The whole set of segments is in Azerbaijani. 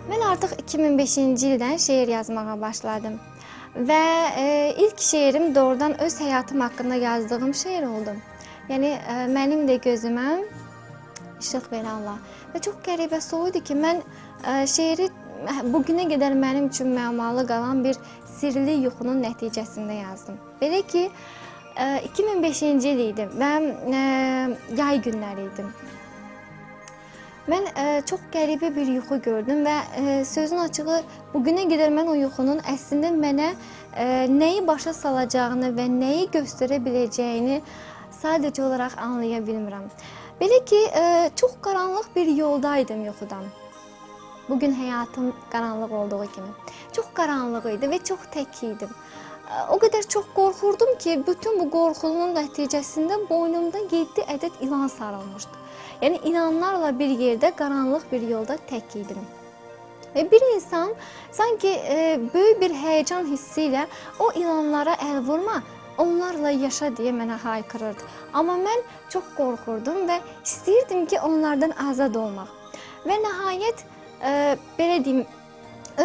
Mən artıq 2005-ci ildən şeir yazmağa başladım və ilk şeirim doğrudan öz həyatım haqqında yazdığım şeir oldu. Yəni mənim də gözümə işıq verən Allah. Və çox qəribəsi o idi ki, mən şeiri bugünə qədər mənim üçün məmalı qalan bir sirli yuxunun nəticəsində yazdım. Belə ki, 2005-ci il idi və yay günləri idi. Mən çox qəribə bir yuxu gördüm və sözün açığı bugünə qədər mən o yuxunun əslində mənə nəyi başa salacağını və nəyi göstərə biləcəyini sadəcə olaraq anlaya bilmirəm. Belə ki, çox qaranlıq bir yoldaydım yuxudan. Bugün həyatım qaranlıq olduğu kimi. Çox qaranlıq idi və çox tək idim. O qədər çox qorxurdum ki, bütün bu qorxunun nəticəsində boynumda 7 ədəd ilan sarılmışdı. Yəni ilanlarla bir yerdə, qaranlıq bir yolda tək idim. Və bir insan sanki böyük bir həyəcan hissi ilə o ilanlara əl vurma, onlarla yaşa deyə mənə haykırırdı. Amma mən çox qorxurdum və istəyirdim ki, onlardan azad olmaq. Və nəhayət, belə deyim,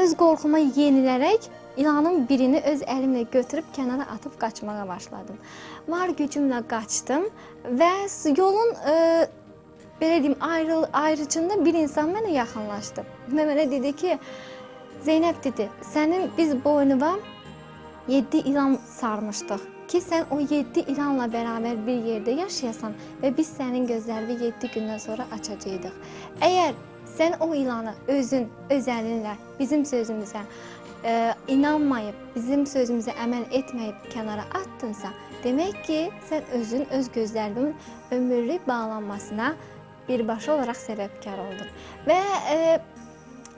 öz qorxuma yenilərək ilanın birini öz əlimlə götürüb kənara atıb qaçmağa başladım. Var gücümlə qaçdım və yolun belə deyim, ayrıcında bir insan mənə yaxınlaşdı. Və mənə dedi ki, Zeynəb dedi, sənin biz boynuna 7 ilan sarmışdıq ki, sən o 7 ilanla bərabər bir yerdə yaşayasan və biz sənin gözlərini 7 gündən sonra açacaqdıq. Əgər sən o ilanı özün, öz əlinlə bizim sözümüzə inanmayıb, bizim sözümüzə əməl etməyib kənara attınsa, demək ki, sən özün, öz gözlərinin ömürlük bağlanmasına birbaşa olaraq səbəbkar oldun. Və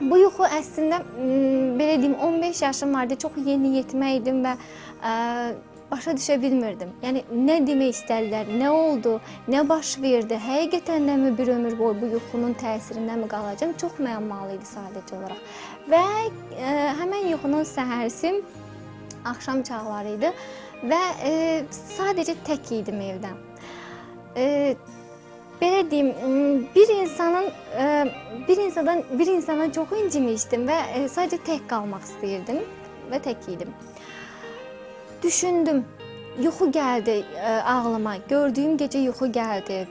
bu yuxu əslində, belə deyim, 15 yaşım vardı, çox yeni yetmə idim və başa düşə bilmirdim. Yəni, nə demək istədilər, nə oldu, nə baş verdi, həqiqətən nəmi bir ömür boyu bu yuxunun təsirində mi qalacam, çox müəmmalı idi sadəcə olaraq. Və həmən yuxunun səhərsi axşam çağları idi və sadəcə tək idim evdən. Belə deyim, bir insana çox incimişdim və sadəcə tək qalmaq istəyirdim və tək idim. Düşündüm, yuxu gəldi ağlıma, gördüyüm gecə yuxu gəldi.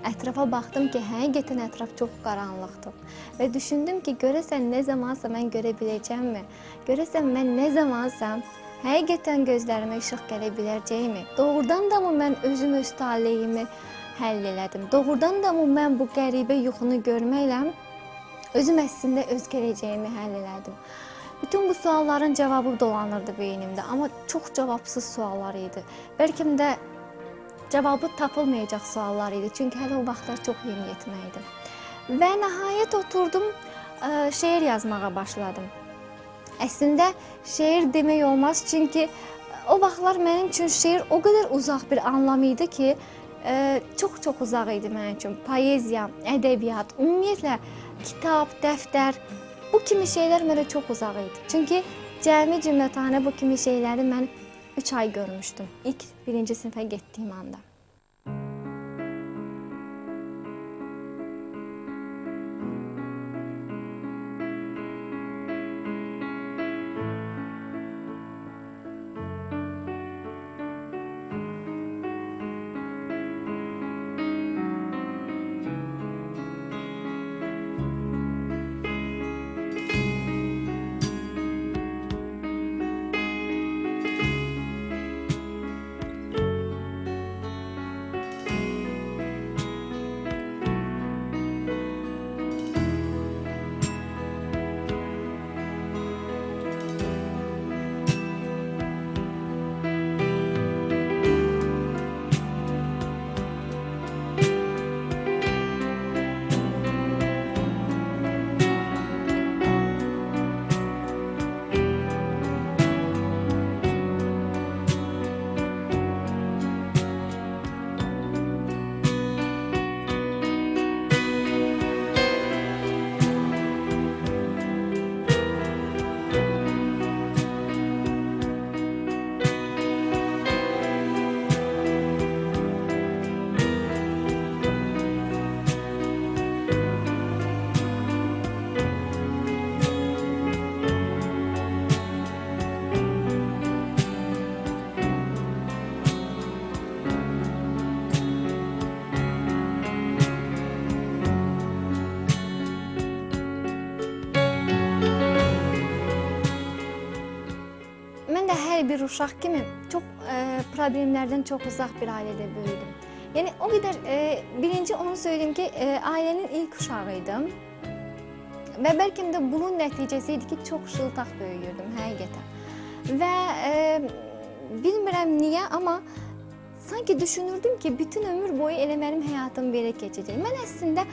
Ətrafa baxdım ki, həqiqətən ətraf çox qaranlıqdır. Və düşündüm ki, görəsən nə zamansa mən görə biləcəmmi? Görəsən mən nə zamansa həqiqətən gözlərimə işıq gələ biləcəkmi? Doğrudan da mı mən özüm öz taleyimi həll elədim? Doğrudan da mı mən bu qəribə yuxunu görməklə özüm əslində öz gələcəyimi həll elədim? Bütün bu sualların cavabı dolanırdı beynimdə, amma çox cavabsız suallar idi. Bəlkə də cavabı tapılmayacaq suallar idi, çünki hələ o vaxtlar çox yeni yetmə idi. Və nəhayət oturdum, şeir yazmağa başladım. Əslində şeir demək olmaz, çünki o vaxtlar mənim üçün şeir o qədər uzaq bir anlam idi ki, çox-çox uzaq idi mənim üçün. Poeziya, ədəbiyyat, ümumiyyətlə kitab, dəftər, bu kimi şeylər mənə çox uzaq idi. Çünki cəmi cümlətanə bu kimi şeyləri mən 3 ay görmüşdüm. İlk 1-ci sinifə getdiyim anda. Mən də hər bir uşaq kimi çox problemlərdən çox uzaq bir ailədə böyüdüm. Yəni o qədər birinci onu söyleyeyim ki, ailənin ilk uşağıydım. Və bəlkə də bunun nəticəsi idi ki, çox şıltaq böyüyürdüm həqiqətən. Və bilmirəm niyə, amma sanki düşünürdüm ki, bütün ömür boyu elə mənim həyatım belə keçəcək. Mən əslində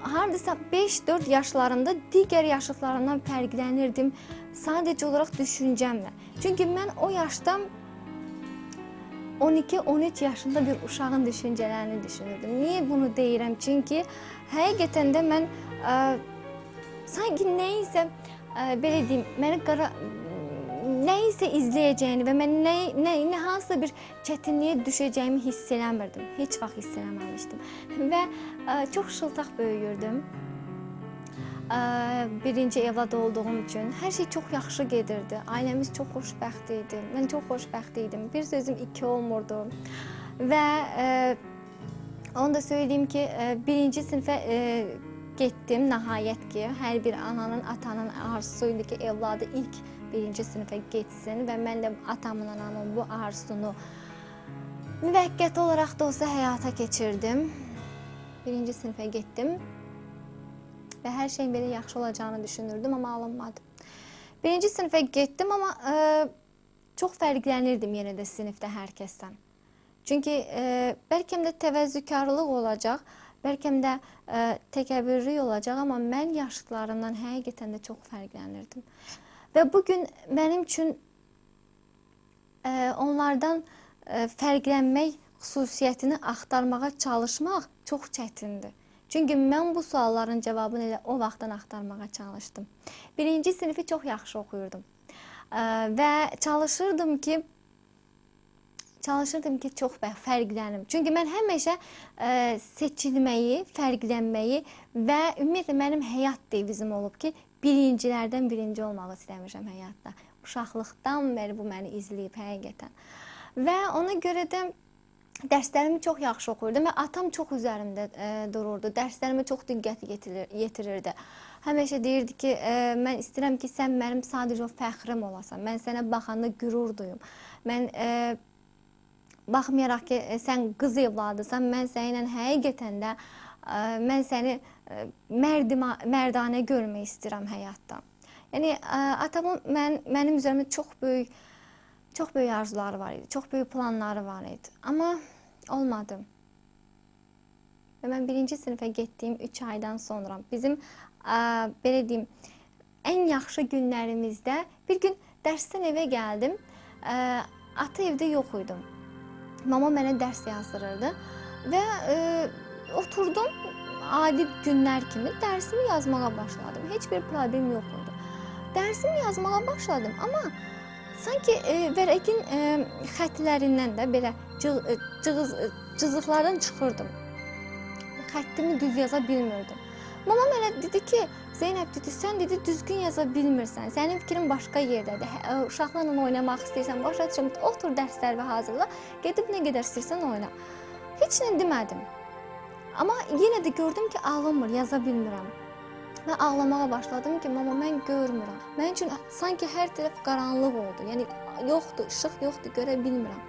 hardasa 5-4 yaşlarında digər yaşıdlarımdan fərqlənirdim, sadəcə olaraq düşüncəmlə. Çünki mən o yaşda 12-13 yaşında bir uşağın düşüncələrini düşünürdüm. Niyə bunu deyirəm? Çünki həqiqətən də mən sanki nəyisə, belə deyim, məni nəyisə izləyəcəyini və mən hansısa bir çətinliyə düşəcəyimi hiss eləmirdim. Heç vaxt hiss eləməmişdim. Və çox şıltaq böyüyürdüm. Birinci evlad olduğum üçün hər şey çox yaxşı gedirdi. Ailəmiz çox xoşbəxt idi. Mən çox xoşbəxt idim. Bir sözüm 2 olmurdu. Və onu da söyleyeyim ki, 1-ci sinifə getdim nəhayət ki. Hər bir ananın, atanın arzusuydu ki, evladı ilk 1-ci sinifə getsin və mən də atamın, anamın bu arzusunu müvəqqəti olaraq da olsa həyata keçirdim. 1-ci sinifə getdim və hər şeyin belə yaxşı olacağını düşünürdüm, amma alınmadı. 1-ci sinifə getdim, amma çox fərqlənirdim yenə də sinifdə hər kəsdən. Çünki bəlkə də təvəzzükarlıq olacaq, bəlkə də təkəbbürlük olacaq, amma mən yaşıdlarımdan həqiqətən də çox fərqlənirdim. Və bugün mənim üçün onlardan fərqlənmək xüsusiyyətini axtarmağa çalışmaq çox çətindir. Çünki mən bu sualların cavabını elə o vaxtdan axtarmağa çalışdım. 1-ci sinifi çox yaxşı oxuyurdum. Və çalışırdım ki, çox fərqlənim. Çünki mən həmişə seçilməyi, fərqlənməyi və ümumiyyətlə mənim həyat devizim olub ki, birincilərdən birinci olmağı istəmişəm həyatda. Uşaqlıqdan bəri bu məni izləyib həqiqətən. Və ona görə də dərslərimi çox yaxşı oxuyurdum və atam çox üzərimdə dururdu. Dərslərimə çox diqqət yetirirdi. Həmişə deyirdi ki, mən istəyirəm ki, sən mənim sadəcə o fəxrim olasan. Mən sənə baxanda qürur duyum. Mən baxmayaraq ki, sən qız evladısan, mən səninlə həqiqətən də mən səni mərdanə görmək istəyirəm həyatda. Yəni, atamın mənim üzərimdə çox böyük arzuları var idi, çox böyük planları var idi. Amma olmadı. Və mən 1-ci sinifə getdiyim 3 aydan sonra bizim, belə deyim, ən yaxşı günlərimizdə bir gün dərsdən evə gəldim, ata evdə yox idim. Mama mənə dərs yazdırırdı və oturdum adi günlər kimi dərsimi yazmağa başladım. Heç bir problem yox idi. dərsimi yazmağa başladım, amma sanki vərəqin xətlərindən də belə cızıqlardan çıxırdım. Xəttimi düz yaza bilmirdim. Mamam elə dedi ki, Zeynəb dedi, sən dedi düzgün yaza bilmirsən, sənin fikrin başqa yerdədir. Uşaqlarla oynamaq istəyirsən, başa düşüm, otur dərslərə hazırla, gedib nə qədər istəyirsən oyna. Heç nə demədim. Amma yenə də gördüm ki, ağlamır, yaza bilmirəm. Və ağlamağa başladım ki, mama mən görmürəm. Mənim üçün sanki hər tərəf qaranlıq oldu. Yəni yoxdur, işıq yoxdur, görə bilmirəm.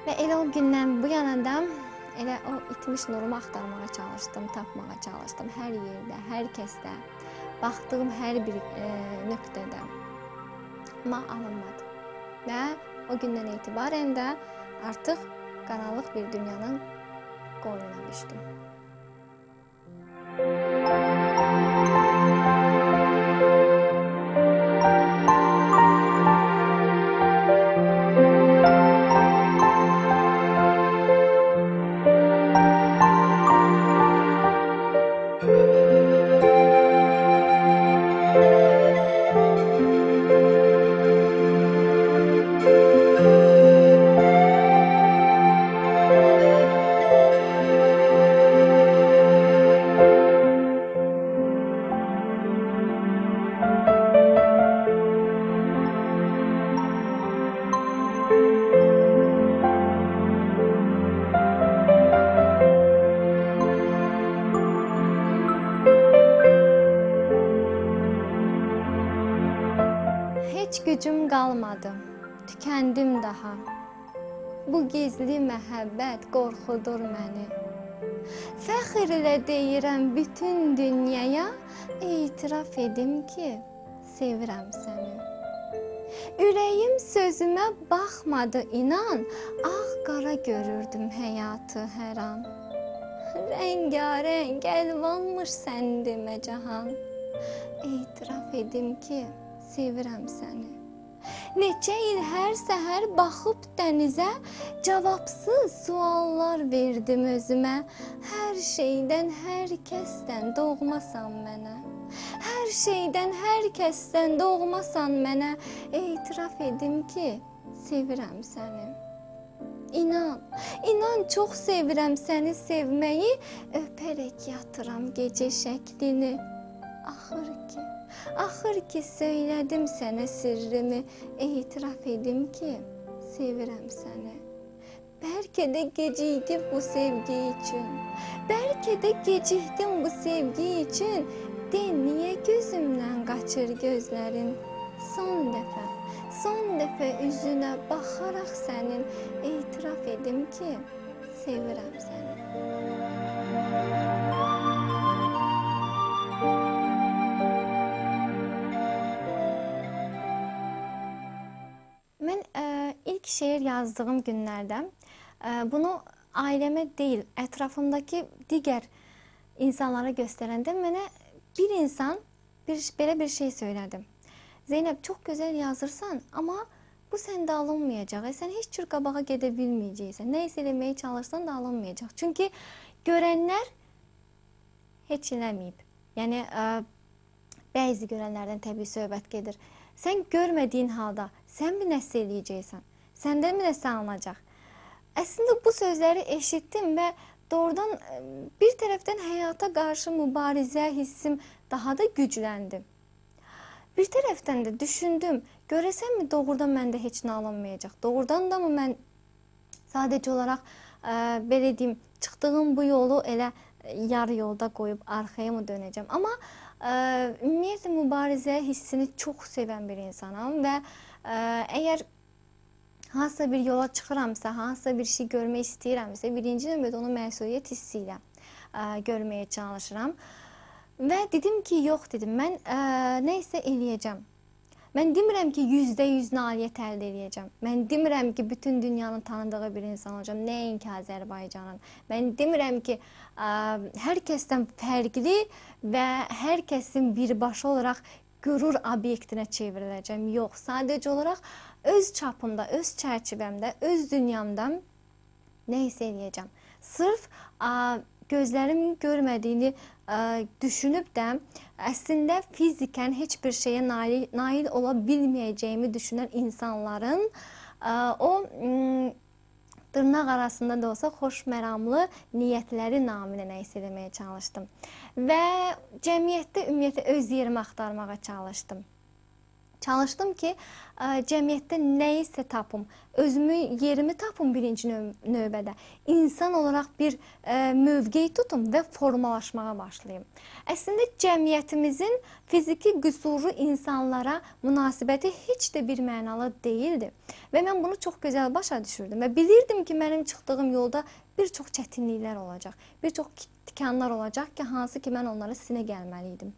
Və elə o gündən bu yana elə o itmiş nurumu axtarmağa çalışdım, tapmağa çalışdım hər yerdə, hər kəsdə, baxdığım hər bir nöqtədə. Amma alınmadı. Və o gündən etibarən də artıq qaranlıq bir dünyanın qoynuna düşdüm. Heç gücüm qalmadı, tükəndim daha. Bu gizli məhəbbət qorxudur məni. Fəxr ilə deyirəm bütün dünyaya, etiraf edim ki, sevirəm səni. Ürəyim sözümə baxmadı inan, ağ-qara görürdüm həyatı hər an. Rəngarəng əlvanmış səndimə cahan, etiraf edim ki, sevirəm səni. Neçə il hər səhər baxıb dənizə, cavabsız suallar verdim özümə. Hər şeydən, hər kəsdən doğmasan mənə. Hər şeydən, hər kəsdən doğmasan mənə. Etiraf edim ki, sevirəm səni. İnan, inan çox sevirəm səni sevməyi, öpərək yatıram gecə şəklini. Axır ki söylədim sənə sirrimi, etiraf edim ki, sevirəm səni. Bəlkə də gecikdi bu sevgi üçün, bəlkə də gecikdim bu sevgi üçün. De, niyə gözümdən qaçır gözlərin? Son dəfə üzünə baxaraq sənin, etiraf edim ki, sevirəm səni. Mən ilk şeir yazdığım günlərdə bunu ailəmə deyil, ətrafımdakı digər insanlara göstərəndə mənə bir insan belə bir şey söylədi. Zeynəb, çox gözəl yazırsan, amma bu səndə alınmayacaq. Sən heç cür qabağa gedə bilməyəcəksən. Nə isə eləməyə çalışsan da alınmayacaq. Çünki görənlər heç eləməyib. Yəni, bəzi görənlərdən təbii söhbət gedir. Sən görmədiyin halda, sən bir nəsə eləyəcəksən, səndən bir nəsə alınacaq. Əslində bu sözləri eşitdim və doğrudan bir tərəfdən həyata qarşı mübarizə hissim daha da gücləndi. Bir tərəfdən də düşündüm, görəsənmi doğrudan məndə heç nə alınmayacaq. Doğrudan da mı mən sadəcə olaraq, belə deyim, çıxdığım bu yolu elə yarı yolda qoyub arxaya mı dönəcəm? Amma ümumiyyətlə mübarizə hissini çox sevən bir insanam və əgər hansısa bir yola çıxıramsa, hansısa bir şey görmək istəyirəmsə, birinci növbədə onu məsuliyyət hissi ilə görməyə çalışıram. Və dedim ki, yox dedim, mən nə isə eləyəcəm. Mən demirəm ki, %100 nailiyyət əldə eləyəcəm. Mən demirəm ki, bütün dünyanın tanıdığı bir insan olacam, nəinki Azərbaycanın. Mən demirəm ki, hər kəsdən fərqli və hər kəsin birbaşa olaraq qürur obyektinə çevriləcəm. Yox, sadəcə olaraq öz çapımda, öz çərçivəmdə, öz dünyamda nə isə eləyəcəm. Sırf gözlərim görmədiyini düşünüb də əslində fizikən heç bir şeyə nail ola bilməyəcəyimi düşünən insanların o dırnaq arasında da olsa xoşməramlı niyyətləri naminə nəyisə eləməyə çalışdım. Və cəmiyyətdə ümumiyyətlə öz yerimi axtarmağa çalışdım. Çalışdım ki, cəmiyyətdə nəyisə tapım, özümü, yerimi tapım birinci növbədə. İnsan olaraq bir mövqeyi tutum və formalaşmağa başlayım. Əslində cəmiyyətimizin fiziki qüsurlu insanlara münasibəti heç də bir mənalı deyildi. Və mən bunu çox gözəl başa düşürdüm və bilirdim ki, mənim çıxdığım yolda bir çox çətinliklər olacaq, bir çox tikanlar olacaq ki, hansı ki, mən onlara sinə gəlməliydim.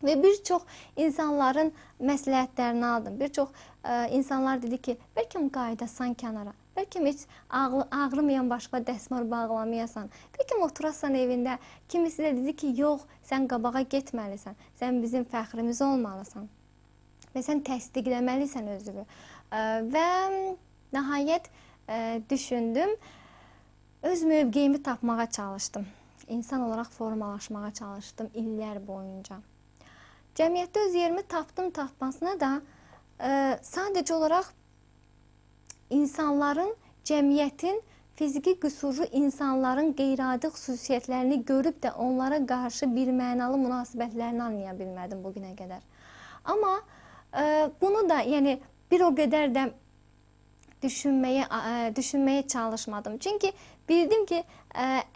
Və bir çox insanların məsləhətlərini aldım. Bir çox insanlar dedi ki, bəlkə qayıdasan kənara, bəlkə heç ağrımayan başqa dəsmal bağlamayasan, bəlkə oturasan evində. Kimisi də dedi ki, yox, sən qabağa getməlisən, sən bizim fəxrimiz olmalısan və sən təsdiqləməlisən özünü. Və nəhayət düşündüm, öz mövqeyimi tapmağa çalışdım. İnsan olaraq formalaşmağa çalışdım illər boyunca. Cəmiyyətdə öz yerimi tapmasına da sadəcə olaraq insanların, cəmiyyətin, fiziki qüsurlu insanların qeyri-adi xüsusiyyətlərini görüb də onlara qarşı bir mənalı münasibətlərini anlaya bilmədim bugünə qədər. Amma bunu da yəni bir o qədər də düşünməyə çalışmadım. Çünki bildim ki,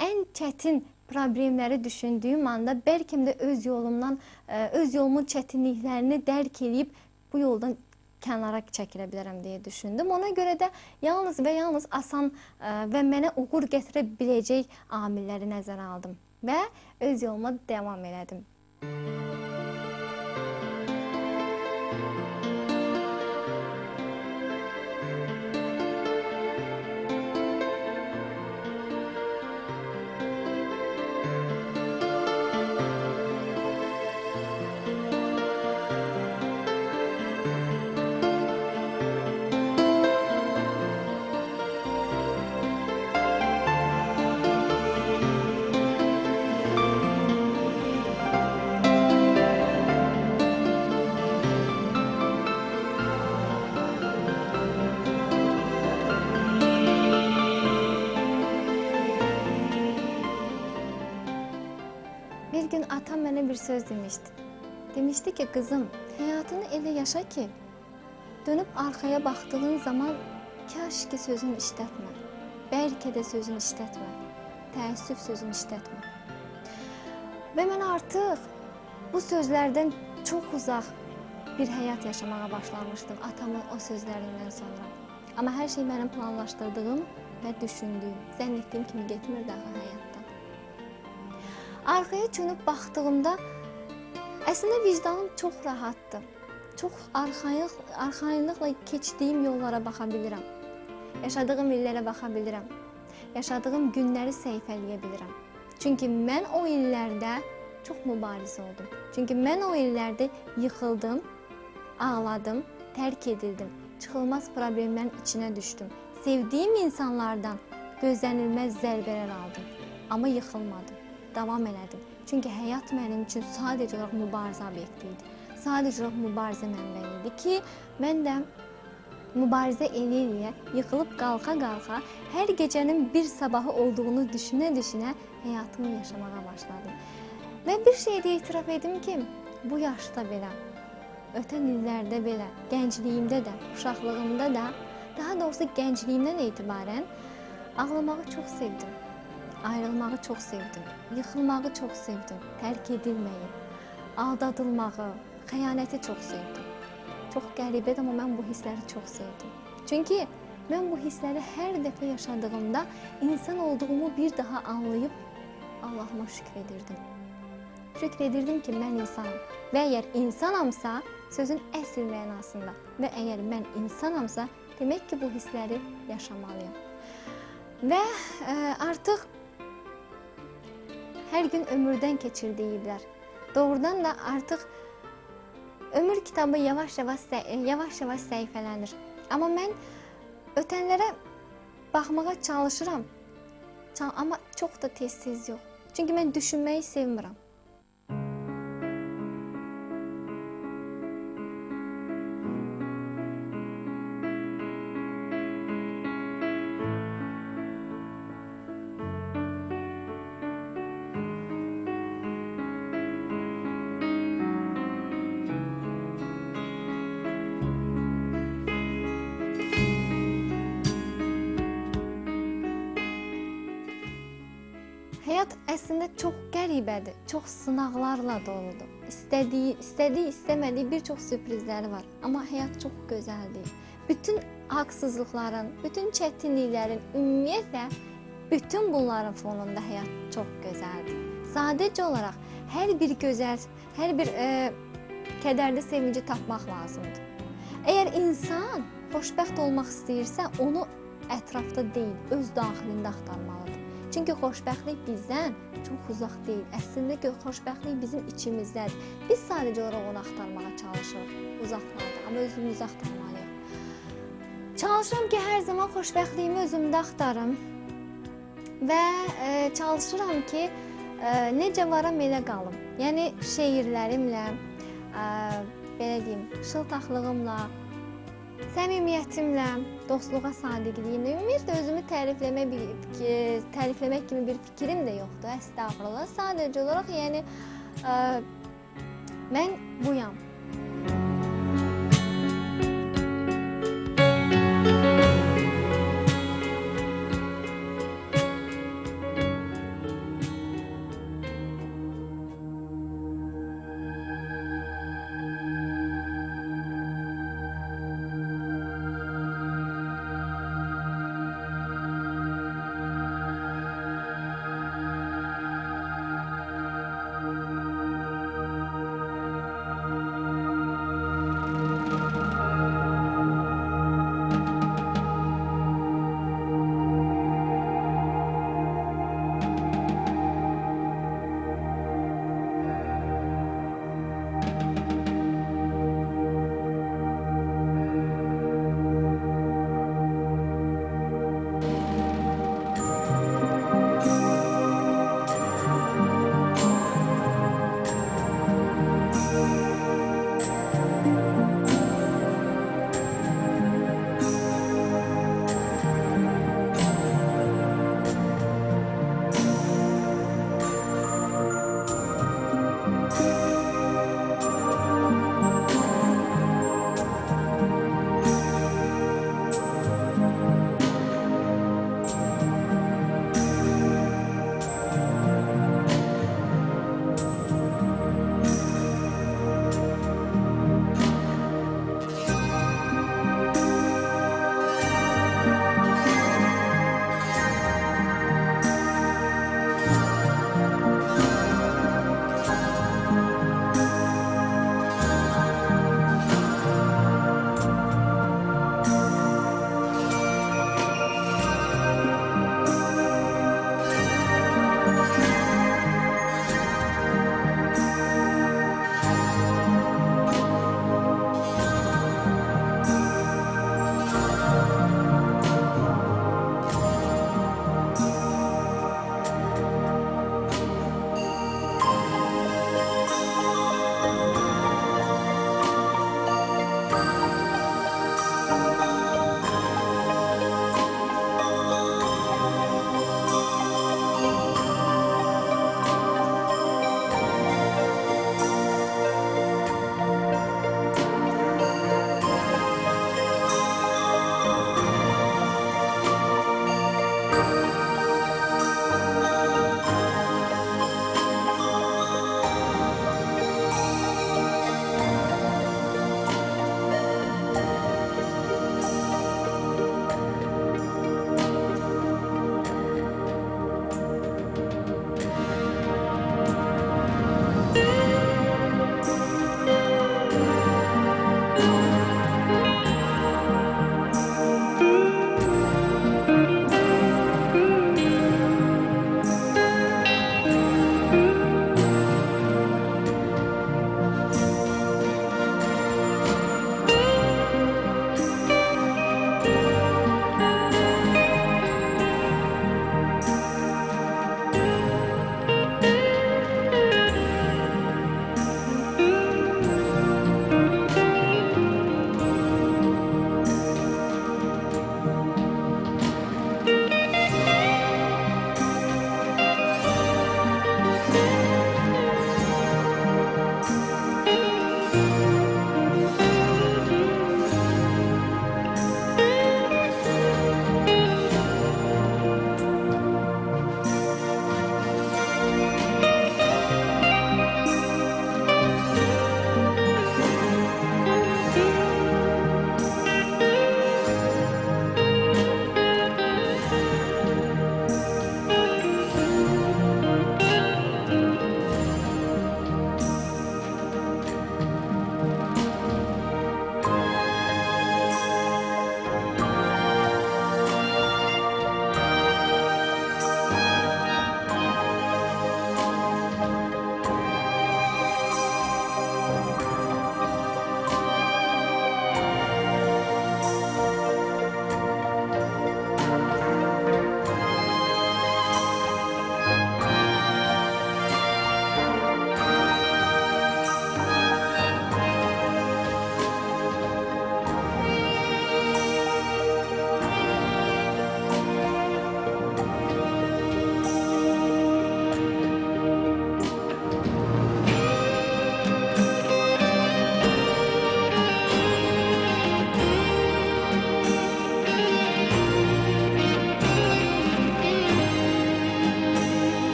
ən çətin problemləri düşündüyüm anda bəlkə də öz yolumun çətinliklərini dərk edib bu yoldan kənara çəkilə bilərəm deyə düşündüm. Ona görə də yalnız və yalnız asan və mənə uğur gətirə biləcək amilləri nəzərə aldım və öz yoluma davam elədim. Bir gün atam mənə bir söz demişdi. Demişdi ki, qızım, həyatını elə yaşa ki, dönüb arxaya baxdığın zaman kaş ki sözünü işlətmə, bəlkə də sözünü işlətmə, təəssüf sözünü işlətmə. Və mən artıq bu sözlərdən çox uzaq bir həyat yaşamağa başlamışdım atamın o sözlərindən sonra. Amma hər şey mənim planlaşdırdığım və düşündüyüm, zənn etdiyim kimi getmirdi axı həyatda. Arxaya çönüb baxdığımda əslində vicdanım çox rahatdır. Çox arxayınlıqla keçdiyim yollara baxa bilirəm. Yaşadığım illərə baxa bilirəm. Yaşadığım günləri səhifələyə bilirəm. Çünki mən o illərdə çox mübarizə oldum. Çünki mən o illərdə yıxıldım, ağladım, tərk edildim. Çıxılmaz problemlərin içinə düşdüm. Sevdiyim insanlardan gözlənilməz zərbələr aldım. Amma yıxılmadım. Davam elədim. Çünki həyat mənim üçün sadəcə olaraq mübarizə obyekti idi. Sadəcə olaraq mübarizə mənbəyi idi ki, mən də mübarizə eləyə, yıxılıb qalxa-qalxa, hər gecənin bir sabahı olduğunu düşünə-düşünə həyatımı yaşamağa başladım. Və bir şey də etiraf edim ki, bu yaşda belə, ötən illərdə belə, gəncliyimdə də, uşaqlığımda da, daha doğrusu gəncliyimdən etibarən ağlamağı çox sevdim. Ayrılmağı çox sevdim, yıxılmağı çox sevdim, tərk edilməyi, aldadılmağı, xəyanəti çox sevdim. Çox qəribədir, amma mən bu hissləri çox sevdim. Çünki mən bu hissləri hər dəfə yaşadığımda insan olduğumu bir daha anlayıb Allahıma şükr edirdim. Şükr edirdim ki, mən insanım və əgər insanamsa, sözün əsl mənasında və əgər mən insanamsa, demək ki, bu hissləri yaşamalıyam. Və artıq hər gün ömürdən keçir deyiblər. Doğrudan da artıq ömür kitabı yavaş-yavaş səhifələnir. Amma mən ötənlərə baxmağa çalışıram. Amma çox da tez-tez yox. Çünki mən düşünməyi sevmirəm. Həyat əslində çox qəribədir, çox sınaqlarla doludur. İstəmədiyi bir çox sürprizləri var. Amma həyat çox gözəldir. Bütün haqsızlıqların, bütün çətinliklərin, ümumiyyətlə, bütün bunların fonunda həyat çox gözəldir. Sadəcə olaraq hər bir gözəl, hər bir kədərli sevinci tapmaq lazımdır. Əgər insan xoşbəxt olmaq istəyirsə, onu ətrafda deyil, öz daxilində axtarmalıdır. Çünki xoşbəxtlik bizdən çox uzaq deyil. Əslində xoşbəxtlik bizim içimizdədir. Biz sadəcə olaraq onu axtarmağa çalışırıq uzaqlarda, amma özümüzü axtarmalıyıq. Çalışıram ki, hər zaman xoşbəxtliyimi özümdə axtarım və çalışıram ki, necə varam elə qalım. Yəni şeirlərimlə, belə deyim, şıltaqlığımla, səmimiyyətimlə, dostluğa sadiqliyimlə, ümumiyyətlə özümü tərifləmək kimi bir fikrim də yoxdur, əstəğfurullah. Sadəcə olaraq, yəni mən buyam.